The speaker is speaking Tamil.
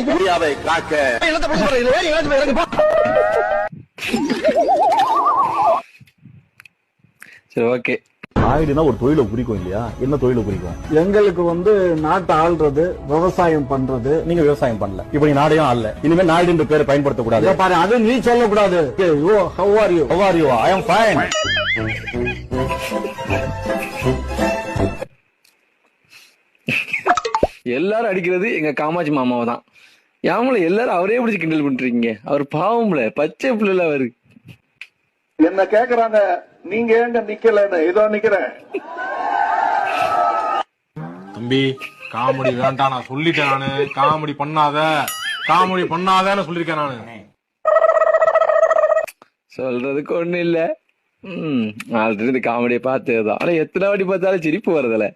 இந்தியாவை காக்க சரி ஓகே. நாயுடுனா ஒரு தொழிலை குறிக்கும் இல்லையா? என்ன தொழிலை குறிக்கும்? எங்களுக்கு நாட்டை ஆள்றது, விவசாயம் பண்றது. நீங்க விவசாயம் பண்ணல, இப்ப நீ நாடையும் ஆளல. இனிமே நாயுடு என்ற பேரை பயன்படுத்த கூடாது. பாரு, அது நீ சொல்லக்கூடாது. How are you? How are you? I am fine. எல்லாரும் அடிக்கிறது எங்க காமாட்சி மாமாவை தான். யாமல எல்லாரும் அவரே பிடிச்சி கிண்டல் பண்றீங்க. அவர் பாவம்ல, பச்சை பிள்ளைல அவரு. என்ன கேக்குறாங்க, நீங்க ஏங்க நிக்கலன்னு. இதோ நிக்கிறேன். தம்பி காமெடி வேண்டாம், நான் சொல்லிட்டேன். நானு காமெடி பண்ணாதன்னு சொல்லிருக்கேன் நானு. சொல்றதுக்கு ஒண்ணு இல்ல. ஆல்ரெடி இந்த காமெடியை பார்த்ததுதான். ஆனா எத்தனை வாட்டி பார்த்தாலும் சிரிப்பு வருதுல.